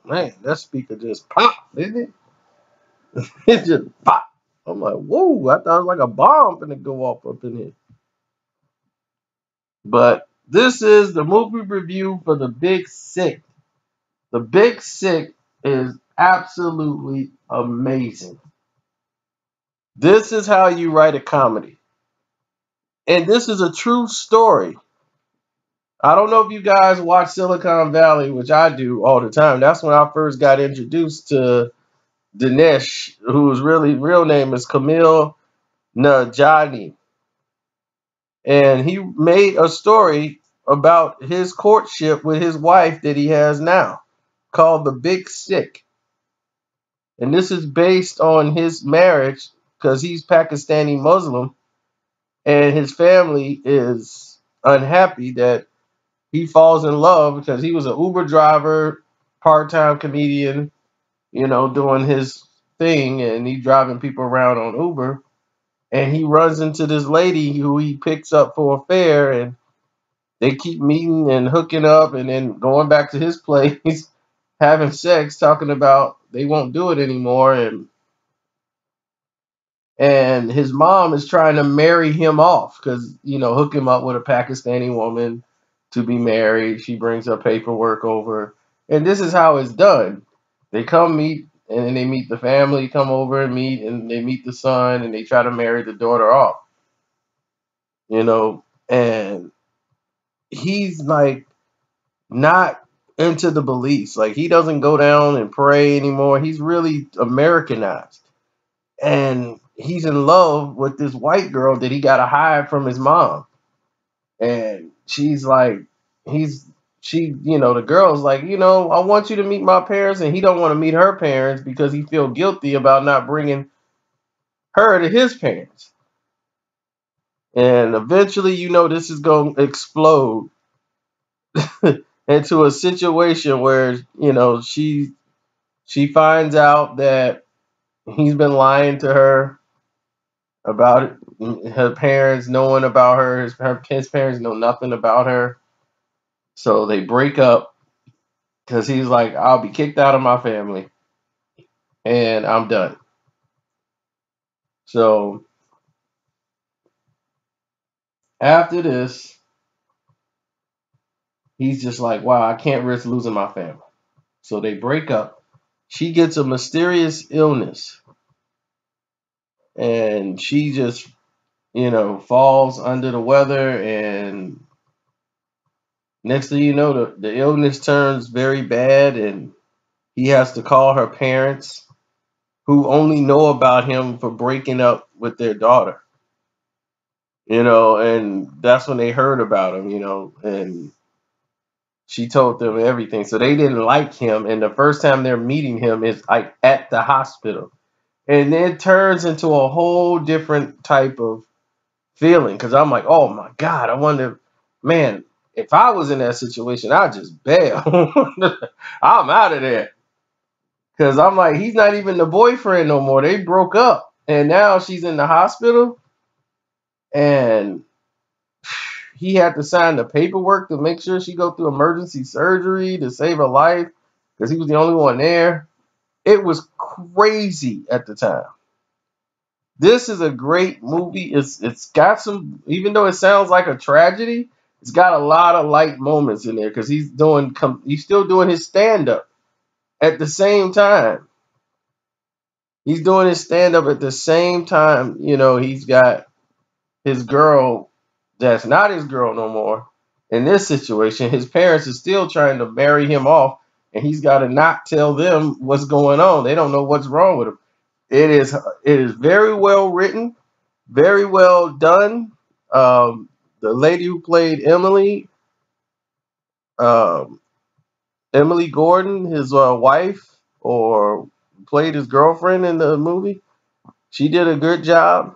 man, that speaker just popped, didn't it? It just popped. I'm like, whoa, I thought it was like a bomb finna go off up in here. But this is the movie review for The Big Sick. The Big Sick is absolutely amazing. This is how you write a comedy. And this is a true story. I don't know if you guys watch Silicon Valley, which I do all the time. That's when I first got introduced to Dinesh, whose real name is Kumail Nanjiani. And he made a story about his courtship with his wife that he has now, called The Big Sick. And this is based on his marriage because he's Pakistani Muslim and his family is unhappy that he falls in love because he was an Uber driver, part-time comedian, doing his thing, and he driving people around on Uber. And he runs into this lady who he picks up for a fare, and they keep meeting and hooking up and then going back to his place, having sex, talking about they won't do it anymore. And his mom is trying to marry him off because, hook him up with a Pakistani woman to be married. She brings her paperwork over. And this is how it's done. They come meet, and then they meet the family, come over and meet, and they meet the son, and they try to marry the daughter off. And he's like not into the beliefs. Like, he doesn't go down and pray anymore. He's really Americanized. And he's in love with this white girl that he got to hide from his mom. And she's like, the girl's like, I want you to meet my parents. And he don't want to meet her parents because he feel guilty about not bringing her to his parents. And eventually, this is going to explode into a situation where, she finds out that he's been lying to her about it. Her parents knowing about her. His parents know nothing about her. So they break up because he's like, I'll be kicked out of my family and I'm done. So after this, he's just like, wow, I can't risk losing my family. So they break up. She gets a mysterious illness and she just, falls under the weather, and next thing you know, the illness turns very bad, and he has to call her parents, who only know about him for breaking up with their daughter. And that's when they heard about him, and she told them everything. So they didn't like him, and the first time they're meeting him is like at the hospital. And then it turns into a whole different type of feeling because I'm like, oh my God, I wonder, man, if I was in that situation, I'd just bail. I'm out of there. Because I'm like, he's not even the boyfriend no more. They broke up. And now she's in the hospital. And he had to sign the paperwork to make sure she go through emergency surgery to save her life. Because he was the only one there. It was crazy at the time. This is a great movie. It's got some, even though it sounds like a tragedy, it's got a lot of light moments in there because he's still doing his stand up at the same time. He's doing his stand up at the same time. He's got his girl that's not his girl no more. In this situation, his parents are still trying to marry him off, and he's got to not tell them what's going on. They don't know what's wrong with him. It is very well written, very well done. The lady who played um, Emily Gordon, his wife, or played his girlfriend in the movie, she did a good job.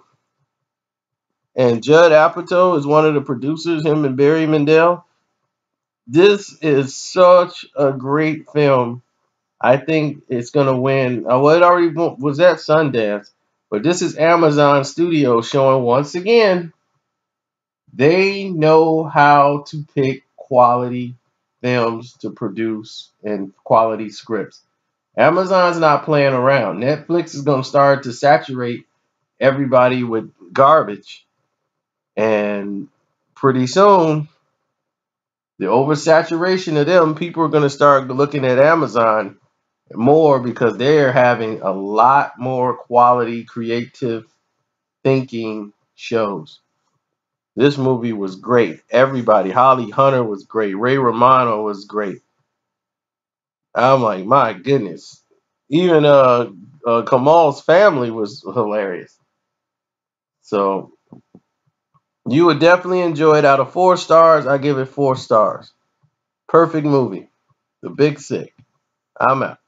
And Judd Apatow is one of the producers, him and Barry Mandel. This is such a great film. I think it's going to win. Well, it already was at Sundance, but this is Amazon Studios showing once again they know how to pick quality films to produce and quality scripts. Amazon's not playing around. Netflix is going to start to saturate everybody with garbage. And pretty soon, the oversaturation of them, people are going to start looking at Amazon more because they're having a lot more quality, creative thinking shows. This movie was great. Everybody, Holly Hunter was great. Ray Romano was great. I'm like, my goodness. Even Kamal's family was hilarious. So you would definitely enjoy it. Out of 4 stars, I give it 4 stars. Perfect movie. The Big Sick. I'm out.